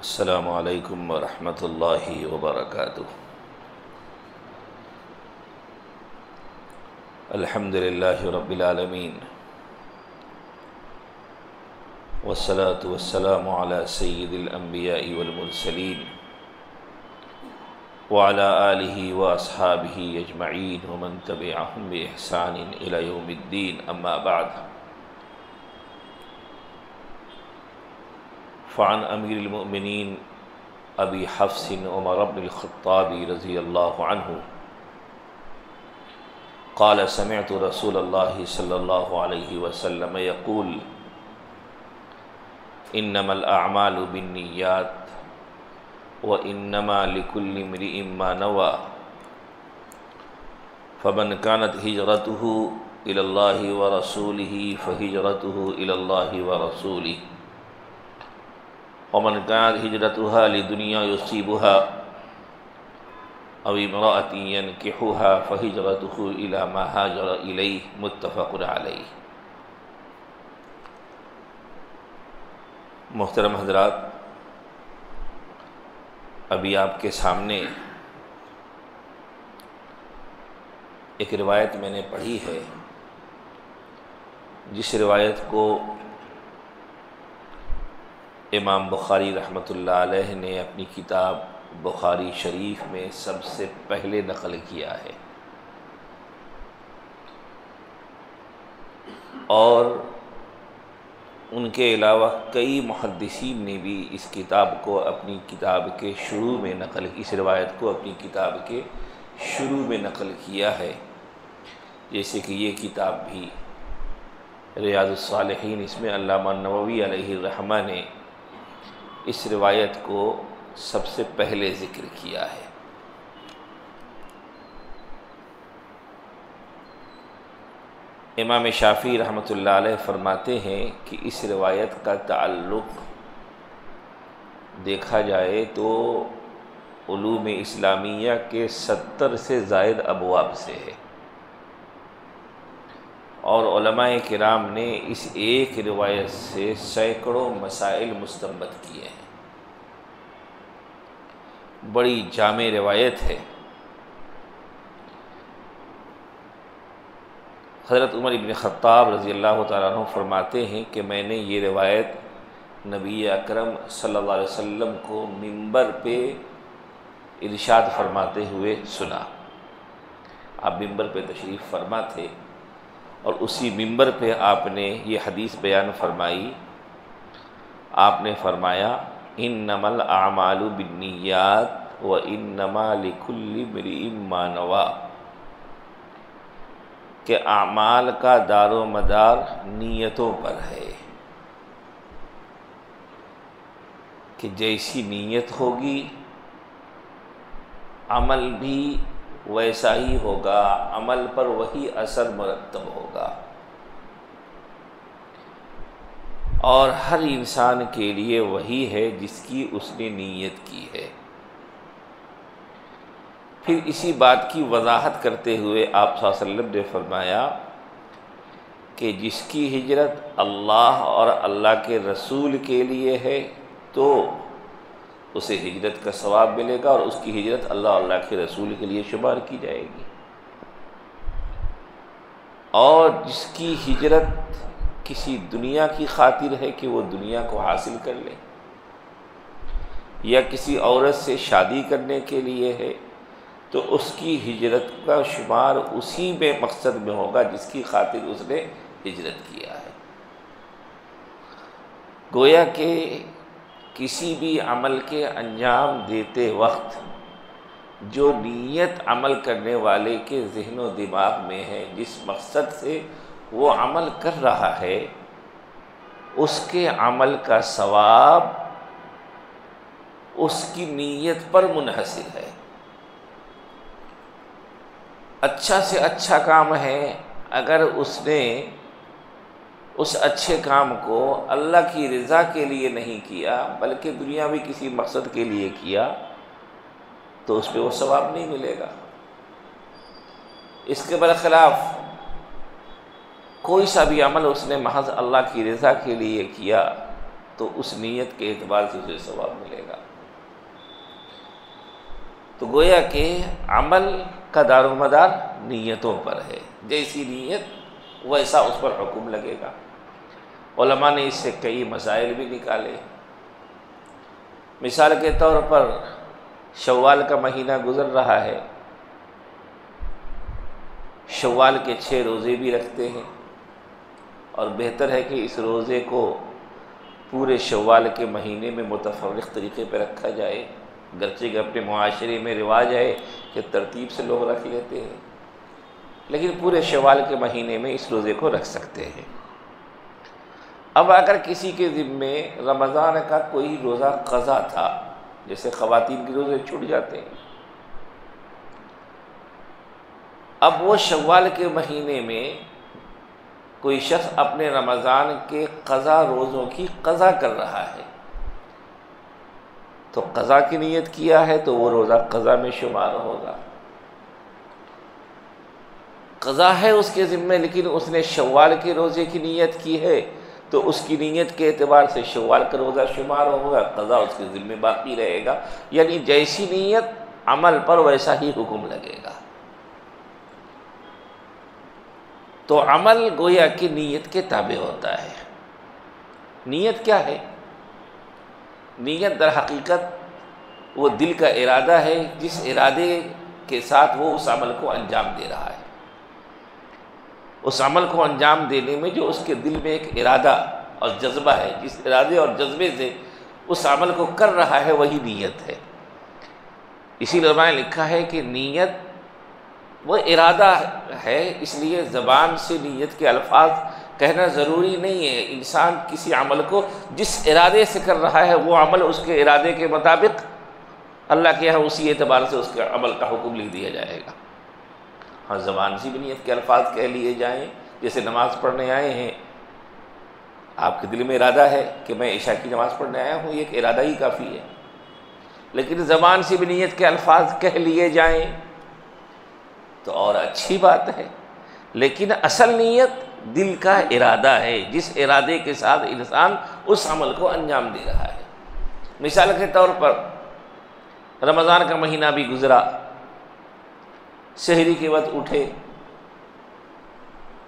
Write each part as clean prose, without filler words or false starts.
السلام علیکم ورحمۃ اللہ وبرکاتہ۔ الحمد للہ رب العالمین والصلاة والسلام علی سید الانبیاء والمرسلین وعلی آلہ واصحابہ اجمعین ومن تبعہم بإحسان الی یوم الدین، اما بعد۔ فعن امیر المؤمنین ابی حفص عمر بن الخطاب رضی اللہ عنہ قال سمعت رسول اللہ صلی اللہ علیہ وسلم یقول انما الاعمال بالنیات وانما لکل امرئ ما نوى فمن كانت ہجرته الى اللہ ورسولہ فہجرته الى اللہ ورسولہ ومن كانت هجرتها لدنيا يصيبها أو امرأة ينكحها فهجرته إلى ما هاجر إليه، متفق عليه۔ محترم حضرات، ابھی آپ کے سامنے ایک روایت میں نے پڑھی ہے، جس روایت کو امام بخاری رحمۃ اللہ علیہ نے اپنی کتاب بخاری شریف میں سب سے پہلے نقل کیا ہے، اور ان کے علاوہ کئی محدثین نے بھی اس کتاب کو اپنی کتاب کے شروع میں اس روایت کو اپنی کتاب کے شروع میں نقل کیا ہے، جیسے کہ یہ کتاب بھی ریاض الصالحین، اس میں علامہ نووی علیہ الرحمہ نے اس روایت کو سب سے پہلے ذکر کیا ہے۔ امام شافعی رحمۃ اللہ علیہ فرماتے ہیں کہ اس روایت کا تعلق دیکھا جائے تو علوم اسلامیہ کے 70 سے زائد ابواب سے ہے، اور علماء کرام نے اس ایک روایت سے سینکڑوں مسائل مستنبط کیے ہیں۔ بڑی جامع روایت ہے۔ حضرت عمر بن خطاب رضی اللہ تعالیٰ عنہ فرماتے ہیں کہ میں نے یہ روایت نبی اکرم صلی اللہ علیہ وسلم کو منبر پہ ارشاد فرماتے ہوئے سنا۔ آپ منبر پہ تشریف فرما تھے، اور اسی منبر پہ آپ نے یہ حدیث بیان فرمائی۔ آپ نے فرمایا انما الاعمال بالنیات وانما لکل امرئ ما نوى، کہ اعمال کا دار و مدار نیتوں پر ہے، کہ جیسی نیت ہوگی عمل بھی ویسا ہی ہوگا، عمل پر وہی اثر مرتب ہوگا، اور ہر انسان کے لیے وہی ہے جس کی اس نے نیت کی ہے۔ پھر اسی بات کی وضاحت کرتے ہوئے آپ صلی اللہ علیہ وسلم نے فرمایا کہ جس کی ہجرت اللہ اور اللہ کے رسول کے لیے ہے تو اسے ہجرت کا ثواب ملے گا، اور اس کی ہجرت اللہ اور اللہ کے رسول کے لیے شمار کی جائے گی، اور جس کی ہجرت کسی دنیا کی خاطر ہے کہ وہ دنیا کو حاصل کر لے، یا کسی عورت سے شادی کرنے کے لیے ہے، تو اس کی ہجرت کا شمار اسی میں مقصد میں ہوگا جس کی خاطر اس نے ہجرت کیا ہے۔ گویا کہ کسی بھی عمل کے انجام دیتے وقت جو نیت عمل کرنے والے کے ذہن و دماغ میں ہے، جس مقصد سے وہ عمل کر رہا ہے، اس کے عمل کا ثواب اس کی نیت پر منحصر ہے۔ اچھا سے اچھا کام ہے، اگر اس نے اس اچھے کام کو اللہ کی رضا کے لیے نہیں کیا بلکہ دنیاوی کسی مقصد کے لیے کیا، تو اس پہ وہ ثواب نہیں ملے گا۔ اس کے برخلاف کوئی سا بھی عمل اس نے محض اللہ کی رضا کے لیے کیا، تو اس نیت کے اعتبار سے اسے ثواب ملے گا۔ تو گویا کہ عمل کا دار و مدار نیتوں پر ہے، جیسی نیت ویسا اس پر حکم لگے گا۔ علماء نے اس سے کئی مسائل بھی نکالے۔ مثال کے طور پر شوال کا مہینہ گزر رہا ہے، شوال کے 6 روزے بھی رکھتے ہیں، اور بہتر ہے کہ اس روزے کو پورے شوال کے مہینے میں متفرق طریقے پہ رکھا جائے، گرچہ کہ اپنے معاشرے میں رواج ہے کہ ترتیب سے لوگ رکھ لیتے ہیں، لیکن پورے شوال کے مہینے میں اس روزے کو رکھ سکتے ہیں۔ اب اگر کسی کے ذمے رمضان کا کوئی روزہ قضا تھا، جیسے خواتین کے روزے چھوٹ جاتے ہیں، اب وہ شوال کے مہینے میں کوئی شخص اپنے رمضان کے قضا روزوں کی قضا کر رہا ہے، تو قضا کی نیت کیا ہے تو وہ روزہ قضا میں شمار ہوگا۔ قضا ہے اس کے ذمے، لیکن اس نے شوال کے روزے کی نیت کی ہے تو اس کی نیت کے اعتبار سے شوال کا روزہ شمار ہوگا، قضا اس کے ذمے باقی رہے گا۔ یعنی جیسی نیت عمل پر ویسا ہی حکم لگے گا۔ تو عمل گویا کہ نیت کے تابع ہوتا ہے۔ نیت کیا ہے؟ نیت در حقیقت وہ دل کا ارادہ ہے، جس ارادے کے ساتھ وہ اس عمل کو انجام دے رہا ہے۔ اس عمل کو انجام دینے میں جو اس کے دل میں ایک ارادہ اور جذبہ ہے، جس ارادے اور جذبے سے اس عمل کو کر رہا ہے، وہی نیت ہے۔ اسی لیے علماء نے لکھا ہے کہ نیت وہ ارادہ ہے، اس لیے زبان سے نیت کے الفاظ کہنا ضروری نہیں ہے۔ انسان کسی عمل کو جس ارادے سے کر رہا ہے، وہ عمل اس کے ارادے کے مطابق اللہ کے یہاں اسی اعتبار سے اس کے عمل کا حکم لکھ دیا جائے گا۔ ہاں، زبان سے بھی نیت کے الفاظ کہہ لیے جائیں، جیسے نماز پڑھنے آئے ہیں، آپ کے دل میں ارادہ ہے کہ میں عشاء کی نماز پڑھنے آیا ہوں، یہ ایک ارادہ ہی کافی ہے، لیکن زبان سے بھی نیت کے الفاظ کہہ لیے جائیں تو اور اچھی بات ہے، لیکن اصل نیت دل کا ارادہ ہے، جس ارادے کے ساتھ انسان اس عمل کو انجام دے رہا ہے۔ مثال کے طور پر رمضان کا مہینہ بھی گزرا، سحری کے وقت اٹھے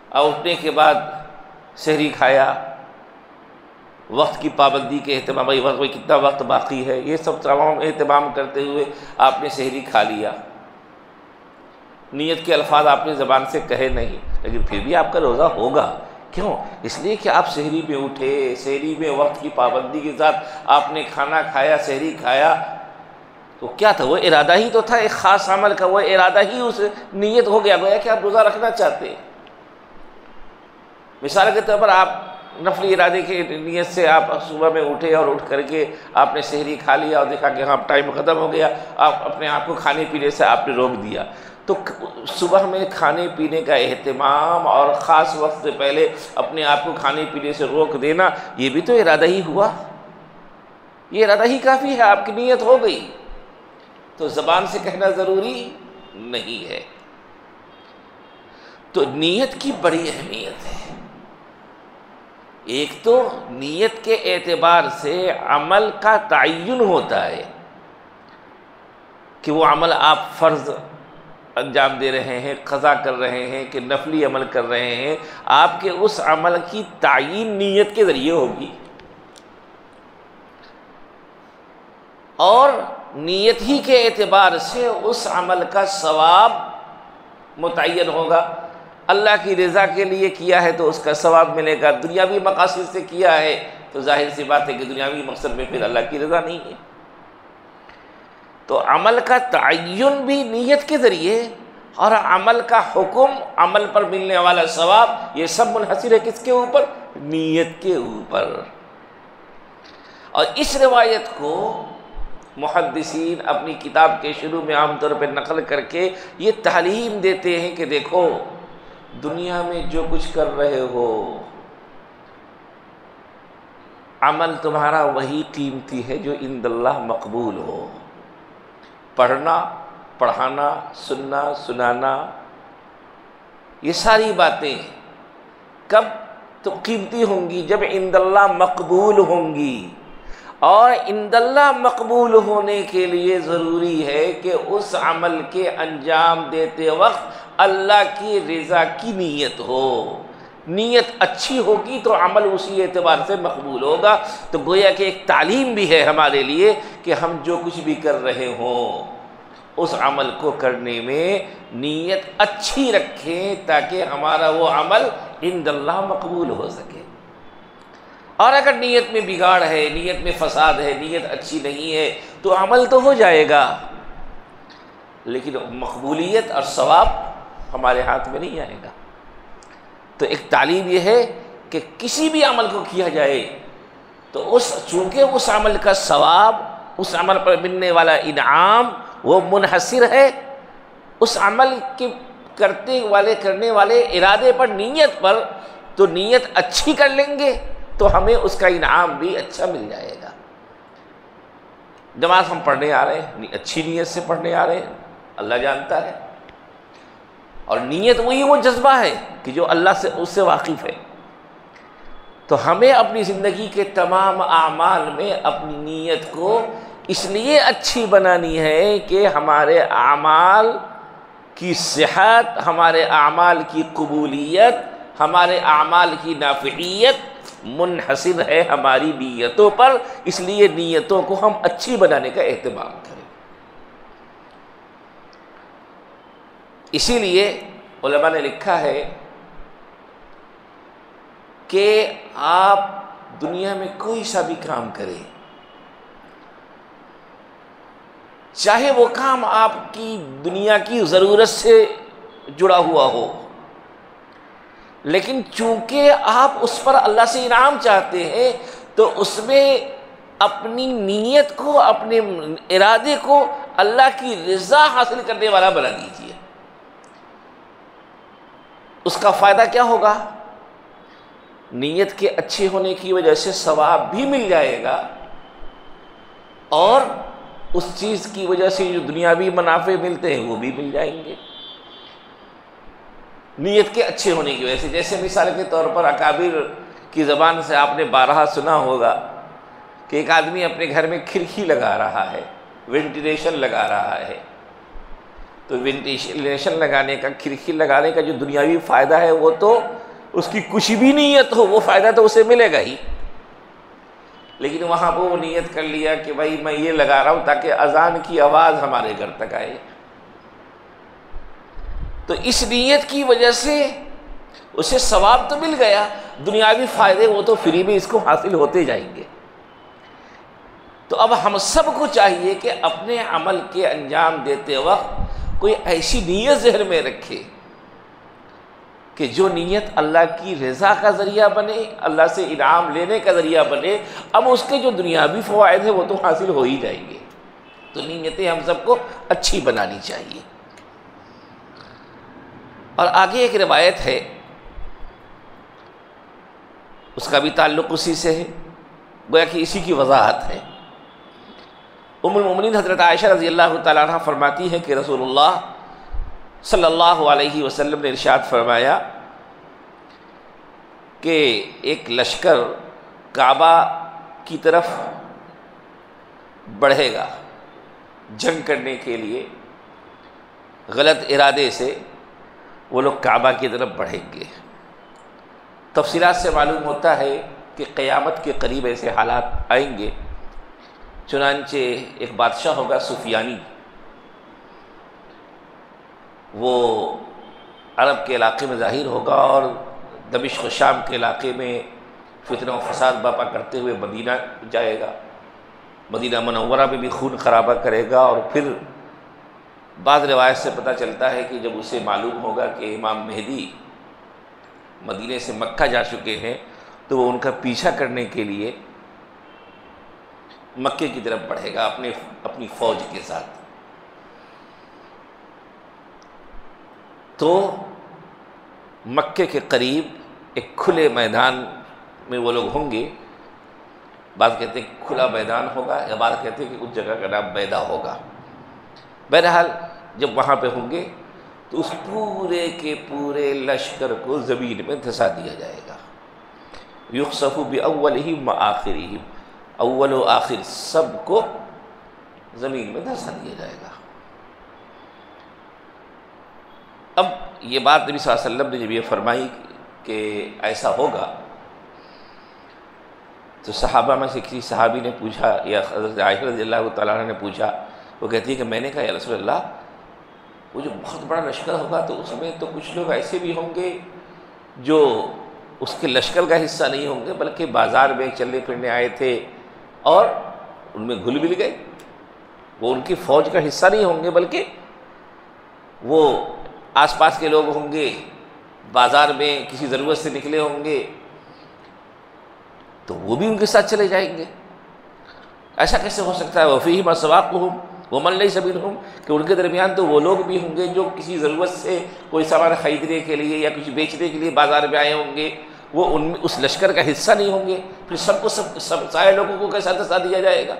اور اٹھنے کے بعد سحری کھایا، وقت کی پابندی کے اہتمام، بھائی وقت میں کتنا وقت باقی ہے، یہ سب تمام اہتمام کرتے ہوئے آپ نے سحری کھا لیا۔ نیت کے الفاظ آپ نے زبان سے کہے نہیں، لیکن پھر بھی آپ کا روزہ ہوگا۔ کیوں؟ اس لیے کہ آپ سحری میں اٹھے، سحری میں وقت کی پابندی کے ساتھ آپ نے کھانا کھایا، سحری کھایا، تو کیا تھا؟ وہ ارادہ ہی تو تھا ایک خاص عمل کا، وہ ارادہ ہی اس نیت ہو گیا، گویا کہ آپ روزہ رکھنا چاہتے ہیں۔ مثال کے طور پر آپ نفلی ارادے کی نیت سے آپ صبح میں اٹھے اور اٹھ کر کے آپ نے سحری کھا لیا اور دیکھا کہ ہاں ٹائم ختم ہو گیا، آپ اپنے آپ کو کھانے پینے سے آپ نے روک دیا۔ تو صبح میں کھانے پینے کا اہتمام اور خاص وقت سے پہلے اپنے آپ کو کھانے پینے سے روک دینا، یہ بھی تو ارادہ ہی ہوا، یہ ارادہ ہی کافی ہے، آپ کی نیت ہو گئی، تو زبان سے کہنا ضروری نہیں ہے۔ تو نیت کی بڑی اہمیت ہے۔ ایک تو نیت کے اعتبار سے عمل کا تعین ہوتا ہے کہ وہ عمل آپ فرض انجام دے رہے ہیں، قضا کر رہے ہیں کہ نفلی عمل کر رہے ہیں، آپ کے اس عمل کی تعین نیت کے ذریعے ہوگی، اور نیت ہی کے اعتبار سے اس عمل کا ثواب متعین ہوگا۔ اللہ کی رضا کے لیے کیا ہے تو اس کا ثواب ملے گا، دنیاوی مقاصد سے کیا ہے تو ظاہر سی بات ہے کہ دنیاوی مقصد میں پھر اللہ کی رضا نہیں ہے۔ تو عمل کا تعین بھی نیت کے ذریعے، اور عمل کا حکم، عمل پر ملنے والا ثواب، یہ سب منحصر ہے کس کے اوپر؟ نیت کے اوپر۔ اور اس روایت کو محدثین اپنی کتاب کے شروع میں عام طور پہ نقل کر کے یہ تعلیم دیتے ہیں کہ دیکھو، دنیا میں جو کچھ کر رہے ہو، عمل تمہارا وہی قیمتی ہے جو عند اللہ مقبول ہو۔ پڑھنا، پڑھانا، سننا، سنانا، یہ ساری باتیں کب تو قیمتی ہوں گی، جب عند اللہ مقبول ہوں گی، اور عند اللہ مقبول ہونے کے لیے ضروری ہے کہ اس عمل کے انجام دیتے وقت اللہ کی رضا کی نیت ہو۔ نیت اچھی ہوگی تو عمل اسی اعتبار سے مقبول ہوگا۔ تو گویا کہ ایک تعلیم بھی ہے ہمارے لیے کہ ہم جو کچھ بھی کر رہے ہوں اس عمل کو کرنے میں نیت اچھی رکھیں تاکہ ہمارا وہ عمل عند اللہ مقبول ہو سکے۔ اور اگر نیت میں بگاڑ ہے، نیت میں فساد ہے، نیت اچھی نہیں ہے تو عمل تو ہو جائے گا لیکن مقبولیت اور ثواب ہمارے ہاتھ میں نہیں آئے گا۔ تو ایک تعلیم یہ ہے کہ کسی بھی عمل کو کیا جائے تو چونکہ اس عمل کا ثواب، اس عمل پر ملنے والا انعام وہ منحصر ہے اس عمل کے کرنے والے ارادے پر، نیت پر، تو نیت اچھی کر لیں گے تو ہمیں اس کا انعام بھی اچھا مل جائے گا۔ نماز ہم پڑھنے آ رہے ہیں، اچھی نیت سے پڑھنے آ رہے ہیں، اللہ جانتا ہے، اور نیت وہی وہ جذبہ ہے کہ جو اللہ سے اس سے واقف ہے۔ تو ہمیں اپنی زندگی کے تمام اعمال میں اپنی نیت کو اس لیے اچھی بنانی ہے کہ ہمارے اعمال کی صحت، ہمارے اعمال کی قبولیت، ہمارے اعمال کی نافعیت منحصر ہے ہماری نیتوں پر، اس لیے نیتوں کو ہم اچھی بنانے کا اہتمام کریں۔ اسی لیے علماء نے لکھا ہے کہ آپ دنیا میں کوئی سا بھی کام کریں، چاہے وہ کام آپ کی دنیا کی ضرورت سے جڑا ہوا ہو، لیکن چونکہ آپ اس پر اللہ سے انعام چاہتے ہیں تو اس میں اپنی نیت کو، اپنے ارادے کو اللہ کی رضا حاصل کرنے والا بنا دیجیے۔ اس کا فائدہ کیا ہوگا؟ نیت کے اچھے ہونے کی وجہ سے ثواب بھی مل جائے گا، اور اس چیز کی وجہ سے جو دنیاوی منافع ملتے ہیں وہ بھی مل جائیں گے نیت کے اچھے ہونے کی وجہ سے۔ جیسے مثال کے طور پر اکابر کی زبان سے آپ نے بارہا سنا ہوگا کہ ایک آدمی اپنے گھر میں کھڑکی لگا رہا ہے، وینٹیلیشن لگا رہا ہے، تو وینٹیلیشن لگانے کا، کھڑکی لگانے کا جو دنیاوی فائدہ ہے وہ تو اس کی کچھ بھی نیت ہو وہ فائدہ تو اسے ملے گا ہی، لیکن وہاں پہ وہ نیت کر لیا کہ بھائی میں یہ لگا رہا ہوں تاکہ اذان کی آواز ہمارے گھر تک آئے، تو اس نیت کی وجہ سے اسے ثواب تو مل گیا، دنیاوی فائدے وہ تو فری میں اس کو حاصل ہوتے جائیں گے۔ تو اب ہم سب کو چاہیے کہ اپنے عمل کے انجام دیتے وقت کوئی ایسی نیت ذہن میں رکھے کہ جو نیت اللہ کی رضا کا ذریعہ بنے، اللہ سے انعام لینے کا ذریعہ بنے۔ اب اس کے جو دنیاوی فوائد ہیں وہ تو حاصل ہو ہی جائیں گے، تو نیتیں ہم سب کو اچھی بنانی چاہیے۔ اور آگے ایک روایت ہے، اس کا بھی تعلق اسی سے ہے، گویا کہ اسی کی وضاحت ہے۔ ام المؤمنین حضرت عائشہ رضی اللہ تعالیٰ عنہ فرماتی ہے کہ رسول اللہ صلی اللہ علیہ وسلم نے ارشاد فرمایا کہ ایک لشکر کعبہ کی طرف بڑھے گا جنگ کرنے کے لیے، غلط ارادے سے وہ لوگ کعبہ کی طرف بڑھیں گے۔ تفصیلات سے معلوم ہوتا ہے کہ قیامت کے قریب ایسے حالات آئیں گے، چنانچہ ایک بادشاہ ہوگا سفیانی، وہ عرب کے علاقے میں ظاہر ہوگا اور دمشق و شام کے علاقے میں فتنہ و فساد برپا کرتے ہوئے مدینہ جائے گا، مدینہ منورہ میں بھی خون خرابہ کرے گا، اور پھر بعض روایت سے پتہ چلتا ہے کہ جب اسے معلوم ہوگا کہ امام مہدی مدینے سے مکہ جا چکے ہیں تو وہ ان کا پیچھا کرنے کے لیے مکے کی طرف بڑھے گا اپنی فوج کے ساتھ۔ تو مکے کے قریب ایک کھلے میدان میں وہ لوگ ہوں گے، بعض کہتے ہیں کھلا میدان ہوگا، یا بعض کہتے ہیں کہ اس جگہ کا نام بیدا ہوگا۔ بہرحال جب وہاں پہ ہوں گے تو اس پورے کے پورے لشکر کو زمین میں دھسا دیا جائے گا، یخسف باولہم وآخرہم، اول و آخر سب کو زمین میں دھسا دیا جائے گا۔ اب یہ بات نبی صلی اللہ علیہ وسلم نے جب یہ فرمائی کہ ایسا ہوگا، تو صحابہ میں سے کسی صحابی نے پوچھا، یا حضرت عائشہ رضی اللہ تعالیٰ عنہ نے پوچھا، وہ کہتی ہے کہ میں نے کہا یا رسول اللہ، وہ جو بہت بڑا لشکر ہوگا تو اس میں تو کچھ لوگ ایسے بھی ہوں گے جو اس کے لشکر کا حصہ نہیں ہوں گے، بلکہ بازار میں چلنے پھرنے آئے تھے اور ان میں گھل مل گئے، وہ ان کی فوج کا حصہ نہیں ہوں گے، بلکہ وہ آس پاس کے لوگ ہوں گے، بازار میں کسی ضرورت سے نکلے ہوں گے، تو وہ بھی ان کے ساتھ چلے جائیں گے۔ ایسا کیسے ہو سکتا ہے؟ وَفِيهِمْ أَسْوَاقُهُمْ وَمَنْ لَيْسَ مِنْهُمْ، کہ ان کے درمیان تو وہ لوگ بھی ہوں گے جو کسی ضرورت سے کوئی سامان خریدنے کے لیے یا کچھ بیچنے کے لیے بازار میں آئے ہوں گے، وہ ان میں اس لشکر کا حصہ نہیں ہوں گے، پھر سب کو سب سارے لوگوں کو کیسا دھسا دیا جائے گا؟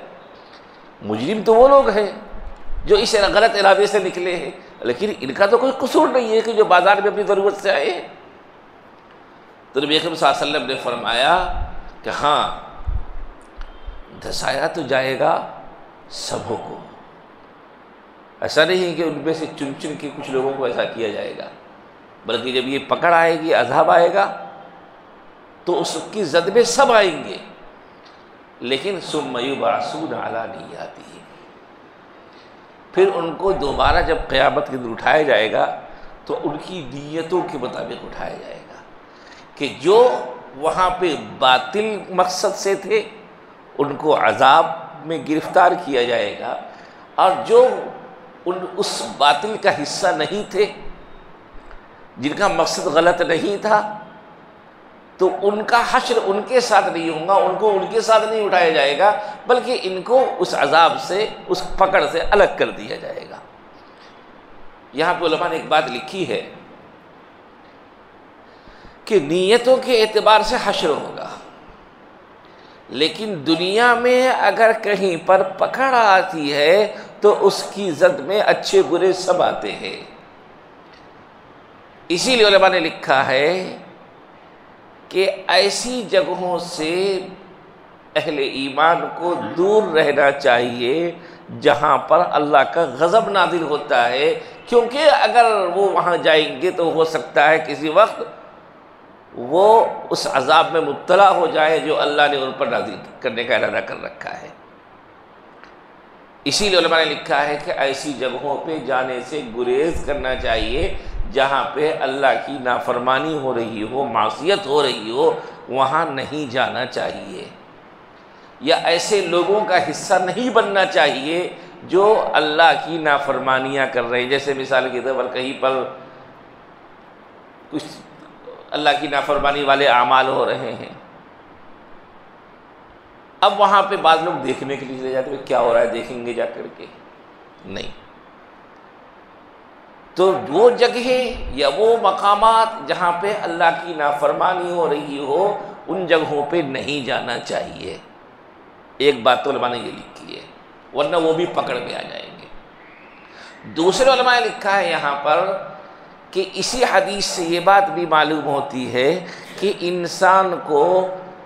مجرم تو وہ لوگ ہیں جو اس غلط ارادے سے نکلے ہیں، لیکن ان کا تو کوئی قصور نہیں ہے کہ جو بازار میں اپنی ضرورت سے آئے ہیں۔ تو نبی اکرم صلی اللہ علیہ وسلم نے فرمایا کہ ہاں، دھسایا تو جائے گا سبوں کو، ایسا نہیں ہے کہ ان میں سے چن چن کے کچھ لوگوں کو ایسا کیا جائے گا، بلکہ جب یہ پکڑ آئے گی، عذاب آئے گا، تو اس کی زد میں سب آئیں گے، لیکن ثم یبعثون علی نیاتہم، پھر ان کو دوبارہ جب قیامت کے دن اٹھایا جائے گا تو ان کی نیتوں کے مطابق اٹھایا جائے گا، کہ جو وہاں پہ باطل مقصد سے تھے ان کو عذاب میں گرفتار کیا جائے گا، اور جو اس باطل کا حصہ نہیں تھے، جن کا مقصد غلط نہیں تھا، تو ان کا حشر ان کے ساتھ نہیں ہوگا، ان کو ان کے ساتھ نہیں اٹھایا جائے گا، بلکہ ان کو اس عذاب سے، اس پکڑ سے الگ کر دیا جائے گا۔ یہاں پہ علماء نے ایک بات لکھی ہے کہ نیتوں کے اعتبار سے حشر ہوگا، لیکن دنیا میں اگر کہیں پر پکڑ آتی ہے تو اس کی زد میں اچھے برے سب آتے ہیں۔ اسی لیے علماء نے لکھا ہے کہ ایسی جگہوں سے اہل ایمان کو دور رہنا چاہیے جہاں پر اللہ کا غضب نازل ہوتا ہے، کیونکہ اگر وہ وہاں جائیں گے تو ہو سکتا ہے کسی وقت وہ اس عذاب میں مبتلا ہو جائے جو اللہ نے ان پر نازل کرنے کا ارادہ کر رکھا ہے۔ اسی لیے علماء نے لکھا ہے کہ ایسی جگہوں پہ جانے سے گریز کرنا چاہیے جہاں پہ اللہ کی نافرمانی ہو رہی ہو، معصیت ہو رہی ہو، وہاں نہیں جانا چاہیے، یا ایسے لوگوں کا حصہ نہیں بننا چاہیے جو اللہ کی نافرمانیاں کر رہے ہیں۔ جیسے مثال کے طور پر کہیں پر کچھ اللہ کی نافرمانی والے اعمال ہو رہے ہیں، اب وہاں پہ بعض لوگ دیکھنے کے لیے چلے جاتے ہیں، کیا ہو رہا ہے دیکھیں گے جا کر کے، نہیں۔ تو وہ جگہیں یا وہ مقامات جہاں پہ اللہ کی نافرمانی ہو رہی ہو، ان جگہوں پہ نہیں جانا چاہیے۔ ایک بات تو علماء نے یہ لکھی ہے، ورنہ وہ بھی پکڑ میں آ جائیں گے۔ دوسرے علماء نے لکھا ہے یہاں پر کہ اسی حدیث سے یہ بات بھی معلوم ہوتی ہے کہ انسان کو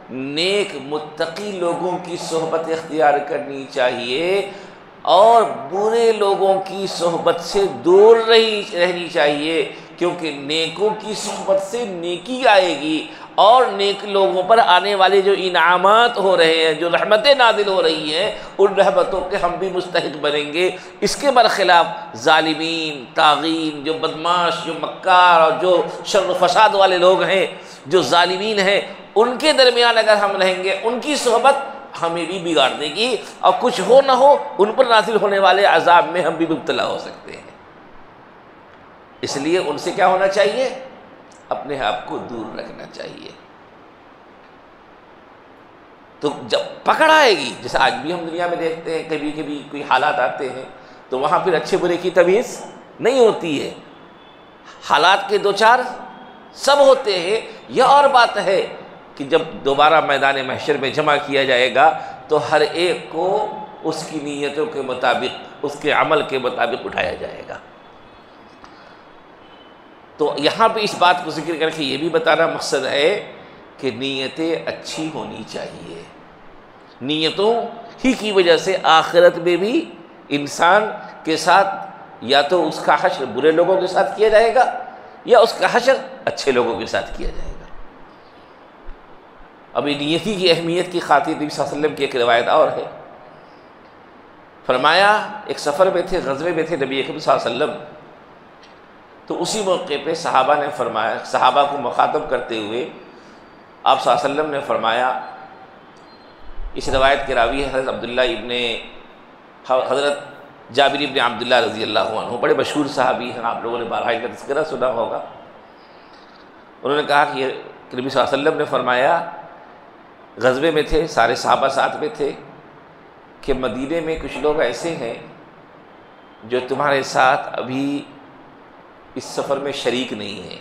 نیک متقی لوگوں کی صحبت اختیار کرنی چاہیے اور برے لوگوں کی صحبت سے دور رہنی چاہیے، کیونکہ نیکوں کی صحبت سے نیکی آئے گی، اور نیک لوگوں پر آنے والے جو انعامات ہو رہے ہیں، جو رحمتیں نازل ہو رہی ہیں، ان رحمتوں کے ہم بھی مستحق بنیں گے۔ اس کے برخلاف ظالمین، طاغین، جو بدماش، جو مکار اور جو شر و فساد والے لوگ ہیں، جو ظالمین ہیں، ان کے درمیان اگر ہم رہیں گے، ان کی صحبت ہمیں بھی بگاڑ دے گی، اور کچھ ہو نہ ہو ان پر نازل ہونے والے عذاب میں ہم بھی مبتلا ہو سکتے ہیں۔ اس لیے ان سے کیا ہونا چاہیے؟ اپنے آپ کو دور رکھنا چاہیے۔ تو جب پکڑ آئے گی، جیسے آج بھی ہم دنیا میں دیکھتے ہیں، کبھی کبھی کوئی حالات آتے ہیں تو وہاں پھر اچھے برے کی تمیز نہیں ہوتی ہے، حالات کے دو چار سب ہوتے ہیں۔ یہ اور بات ہے کہ جب دوبارہ میدان محشر میں جمع کیا جائے گا تو ہر ایک کو اس کی نیتوں کے مطابق، اس کے عمل کے مطابق اٹھایا جائے گا۔ تو یہاں پہ اس بات کو ذکر کر کے یہ بھی بتانا مقصد ہے کہ نیتیں اچھی ہونی چاہیے. نیتوں ہی کی وجہ سے آخرت میں بھی انسان کے ساتھ یا تو اس کا حشر برے لوگوں کے ساتھ کیا جائے گا یا اس کا حشر اچھے لوگوں کے ساتھ کیا جائے گا. ابھی نیتی کی اہمیت کی خاطر نبی صلی اللہ علیہ وسلم کی ایک روایت اور ہے. فرمایا ایک سفر میں تھے، غزوے میں تھے نبی اکرم صلی اللہ علیہ وسلم، تو اسی موقع پہ صحابہ نے فرمایا، صحابہ کو مخاطب کرتے ہوئے آپ صلی اللہ علیہ وسلم نے فرمایا، اس روایت کے راوی حضرت عبداللہ حضرت جابر ابن عبداللہ رضی اللہ عنہ، بڑے مشہور صحابی ہیں، آپ لوگوں نے بارہا ان کا تذکرہ سنا ہوگا. انہوں نے کہا کہ نبی صلی اللہ علیہ وسلم نے فرمایا، غزوے میں تھے، سارے صحابہ ساتھ میں تھے، کہ مدینے میں کچھ لوگ ایسے ہیں جو تمہارے ساتھ ابھی اس سفر میں شریک نہیں ہیں.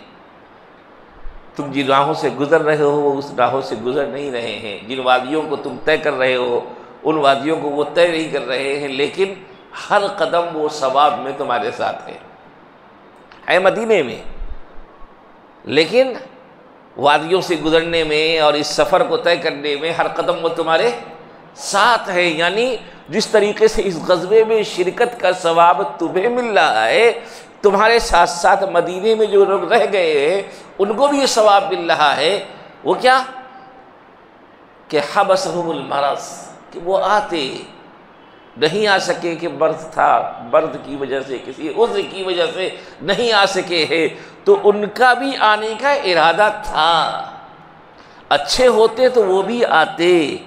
تم جن راہوں سے گزر رہے ہو وہ اس راہوں سے گزر نہیں رہے ہیں، جن وادیوں کو تم طے کر رہے ہو ان وادیوں کو وہ طے نہیں کر رہے ہیں، لیکن ہر قدم وہ ثواب میں تمہارے ساتھ ہے مدینے میں، لیکن وادیوں سے گزرنے میں اور اس سفر کو طے کرنے میں ہر قدم وہ تمہارے ساتھ ہے. یعنی جس طریقے سے اس غزوے میں شرکت کا ثواب تمہیں مل رہا ہے، تمہارے ساتھ ساتھ مدینے میں جو لوگ رہ گئے ہیں ان کو بھی یہ ثواب مل رہا ہے. وہ کیا کہ حبسہم المرض، کہ وہ آتے نہیں آ سکے، کہ مرض تھا، مرض کی وجہ سے کسی عذر کی وجہ سے نہیں آ سکے ہیں، تو ان کا بھی آنے کا ارادہ تھا. اچھے ہوتے تو وہ بھی آتے،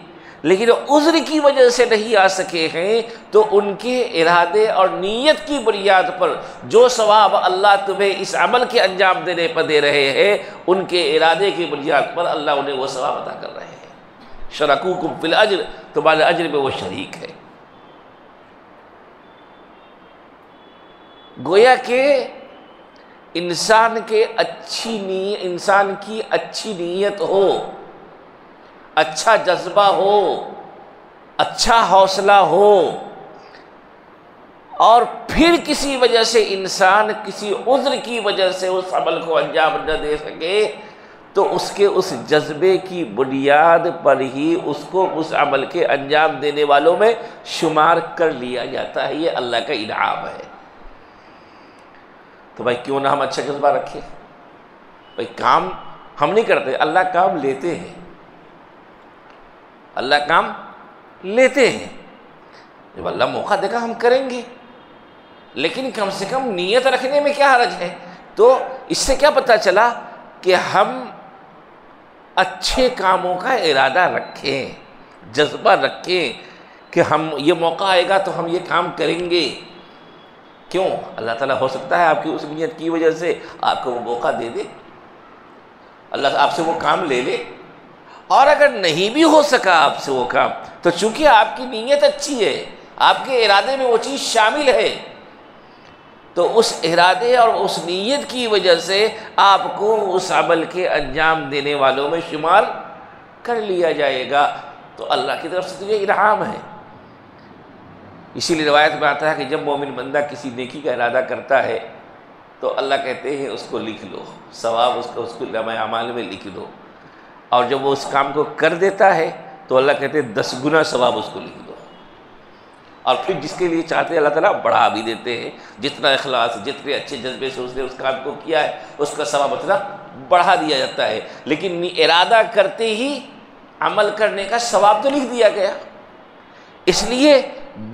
لیکن عذر کی وجہ سے نہیں آ سکے ہیں، تو ان کے ارادے اور نیت کی بنیاد پر جو ثواب اللہ تمہیں اس عمل کے انجام دینے پر دے رہے ہیں، ان کے ارادے کی بنیاد پر اللہ انہیں وہ ثواب عطا کر رہے ہیں. شرکوکم فی الاجر، تمہارے اجر میں وہ شریک ہے. گویا کہ انسان کی اچھی نیت ہو، اچھا جذبہ ہو، اچھا حوصلہ ہو، اور پھر کسی وجہ سے انسان کسی عذر کی وجہ سے اس عمل کو انجام نہ دے سکے، تو اس کے اس جذبے کی بنیاد پر ہی اس کو اس عمل کے انجام دینے والوں میں شمار کر لیا جاتا ہے. یہ اللہ کا انعام ہے. تو بھائی کیوں نہ ہم اچھا جذبہ رکھیں؟ بھائی کام ہم نہیں کرتے، اللہ کام لیتے ہیں، اللہ کام لیتے ہیں. جب اللہ موقع دے گا ہم کریں گے، لیکن کم سے کم نیت رکھنے میں کیا حرج ہے؟ تو اس سے کیا پتہ چلا کہ ہم اچھے کاموں کا ارادہ رکھیں، جذبہ رکھیں کہ ہم یہ موقع آئے گا تو ہم یہ کام کریں گے. کیوں؟ اللہ تعالیٰ ہو سکتا ہے آپ کی اس نیت کی وجہ سے آپ کو وہ موقع دے دے، اللہ آپ سے وہ کام لے لے. اور اگر نہیں بھی ہو سکا آپ سے وہ کام، تو چونکہ آپ کی نیت اچھی ہے، آپ کے ارادے میں وہ چیز شامل ہے، تو اس ارادے اور اس نیت کی وجہ سے آپ کو اس عمل کے انجام دینے والوں میں شمار کر لیا جائے گا. تو اللہ کی طرف سے تو یہ انعام ہے. اسی لیے روایت میں آتا ہے کہ جب مومن بندہ کسی نیکی کا ارادہ کرتا ہے تو اللہ کہتے ہیں اس کو لکھ لو، ثواب اس کو لمحہ اعمال میں لکھ دو. اور جب وہ اس کام کو کر دیتا ہے تو اللہ کہتے ہیں 10 گنا ثواب اس کو لکھ دو. اور پھر جس کے لیے چاہتے ہیں اللہ تعالیٰ بڑھا بھی دیتے ہیں. جتنا اخلاص، جتنے اچھے جذبے سے اس نے اس کام کو کیا ہے، اس کا ثواب اتنا بڑھا دیا جاتا ہے. لیکن ارادہ کرتے ہی عمل کرنے کا ثواب تو لکھ دیا گیا. اس لیے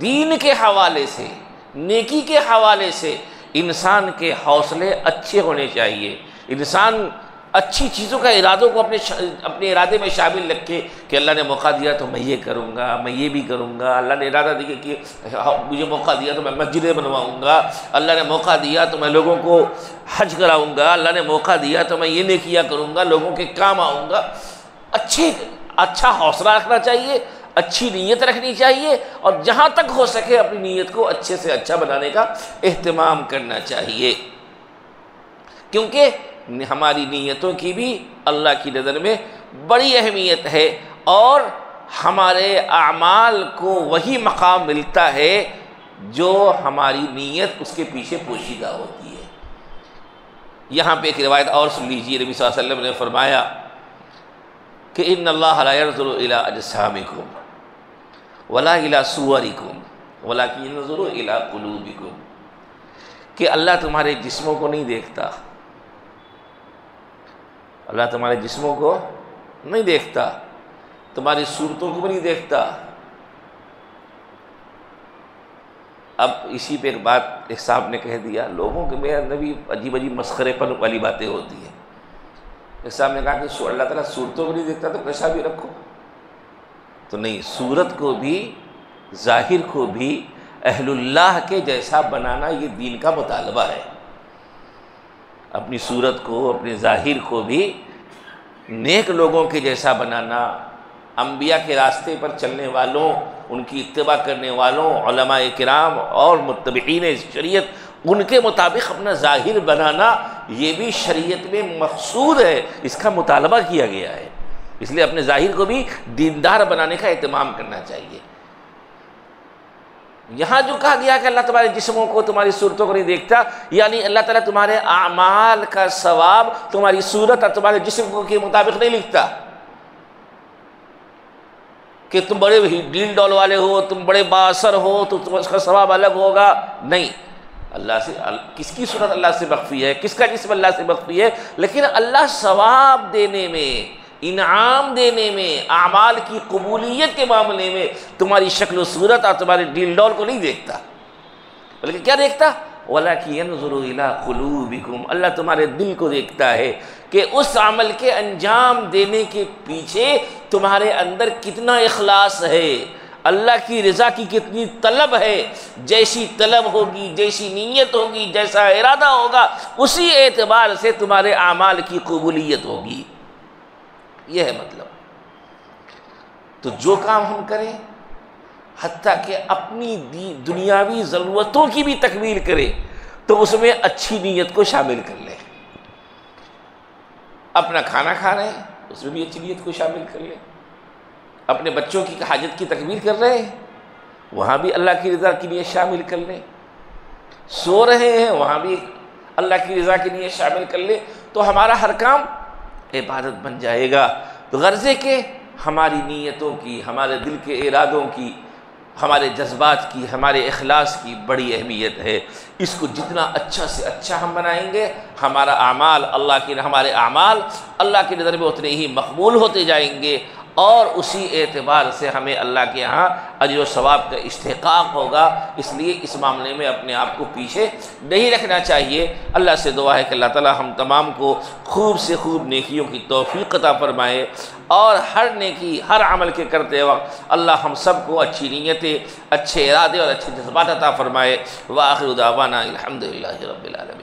دین کے حوالے سے، نیکی کے حوالے سے انسان کے حوصلے اچھے ہونے چاہیے. انسان اچھی چیزوں کا ارادوں کو اپنے ارادے میں شامل رکھے کہ اللہ نے موقع دیا تو میں یہ کروں گا، میں یہ بھی کروں گا. اللہ نے ارادہ دیا کہ مجھے موقع دیا تو میں مسجدیں بنواؤں گا. اللہ نے موقع دیا تو میں لوگوں کو حج کراؤں گا. اللہ نے موقع دیا تو میں یہ نیکیاں کروں گا، لوگوں کے کام آؤں گا. اچھا حوصلہ رکھنا چاہیے، اچھی نیت رکھنی چاہیے، اور جہاں تک ہو سکے اپنی نیت کو اچھے سے اچھا بنانے کا اہتمام کرنا چاہیے. کیونکہ ہماری نیتوں کی بھی اللہ کی نظر میں بڑی اہمیت ہے، اور ہمارے اعمال کو وہی مقام ملتا ہے جو ہماری نیت اس کے پیچھے پوشیدہ ہوتی ہے. یہاں پہ ایک روایت اور سن لیجیے. نبی صلی اللہ علیہ وسلم نے فرمایا کہ ان اللہ لا ينظر الى اجسامکم ولا الى صورکم ولکن ينظر الى قلوبکم، کہ اللہ تمہارے جسموں کو نہیں دیکھتا، اللہ تمہارے جسموں کو نہیں دیکھتا، تمہاری صورتوں کو بھی نہیں دیکھتا۔ اب اسی پہ ایک بات ایک صاحب نے کہہ دیا، لوگوں کے میرا نبی عجیب عجیب مسخرے پن والی باتیں ہوتی ہیں۔ ایک صاحب نے کہا کہ اللہ تعالیٰ صورتوں کو نہیں دیکھتا تو کیسا بھی رکھو، تو نہیں، صورت کو بھی ظاہر کو بھی اہل اللہ کے جیسا بنانا یہ دین کا مطالبہ ہے۔ اپنی صورت کو، اپنے ظاہر کو بھی نیک لوگوں کے جیسا بنانا، انبیاء کے راستے پر چلنے والوں، ان کی اتباع کرنے والوں، علماء کرام اور متبعین شریعت، ان کے مطابق اپنا ظاہر بنانا، یہ بھی شریعت میں مقصود ہے، اس کا مطالبہ کیا گیا ہے۔ اس لیے اپنے ظاہر کو بھی دیندار بنانے کا اہتمام کرنا چاہیے۔ یہاں جو کہا گیا کہ اللہ تمہارے جسموں کو، تمہاری صورتوں کو نہیں دیکھتا، یعنی اللہ تعالیٰ تمہارے اعمال کا ثواب تمہاری صورت اور تمہارے جسم کے مطابق نہیں لکھتا کہ تم بڑے ڈیل ڈول والے ہو، تم بڑے بااثر ہو تو اس کا ثواب الگ ہوگا، نہیں۔ اللہ سے، کس کی صورت اللہ سے مخفی ہے، کس کا جسم اللہ سے مخفی ہے، لیکن اللہ ثواب دینے میں، انعام دینے میں، اعمال کی قبولیت کے معاملے میں تمہاری شکل و صورت اور تمہارے ڈیل ڈول کو نہیں دیکھتا، بلکہ کیا دیکھتا؟ وَلَكِنْ يَنْظُرُ إِلَىٰ قُلُوبِكُمْ، اللہ تمہارے دل کو دیکھتا ہے کہ اس عمل کے انجام دینے کے پیچھے تمہارے اندر کتنا اخلاص ہے، اللہ کی رضا کی کتنی طلب ہے۔ جیسی طلب ہوگی، جیسی نیت ہوگی، جیسا ارادہ ہوگا، اسی اعتبار سے تمہارے اعمال کی قبولیت ہوگی۔ یہ ہے مطلب۔ تو جو کام ہم کریں، حتیٰ کہ اپنی دنیاوی ضرورتوں کی بھی تکمیل کرے، تو اس میں اچھی نیت کو شامل کر لیں۔ اپنا کھانا کھا رہے ہیں، اس میں بھی اچھی نیت کو شامل کر لیں۔ اپنے بچوں کی حاجت کی تکمیل کر رہے ہیں، وہاں بھی اللہ کی رضا کی نیت شامل کر لیں۔ سو رہے ہیں، وہاں بھی اللہ کی رضا کی نیت شامل کر لیں، تو ہمارا ہر کام عبادت بن جائے گا۔ تو غرض ہے کہ ہماری نیتوں کی، ہمارے دل کے ارادوں کی، ہمارے جذبات کی، ہمارے اخلاص کی بڑی اہمیت ہے۔ اس کو جتنا اچھا سے اچھا ہم بنائیں گے، ہمارے اعمال اللہ کی نظر میں اتنے ہی مقبول ہوتے جائیں گے، اور اسی اعتبار سے ہمیں اللہ کے ہاں اجر و ثواب کا استحقاق ہوگا۔ اس لیے اس معاملے میں اپنے آپ کو پیچھے نہیں رکھنا چاہیے۔ اللہ سے دعا ہے کہ اللہ تعالی ہم تمام کو خوب سے خوب نیکیوں کی توفیق عطا فرمائے، اور ہر نیکی، ہر عمل کے کرتے وقت اللہ ہم سب کو اچھی نیتیں، اچھے ارادے اور اچھے جذبات عطا فرمائے۔ وآخر دعوانا الحمدللہ رب العالمین۔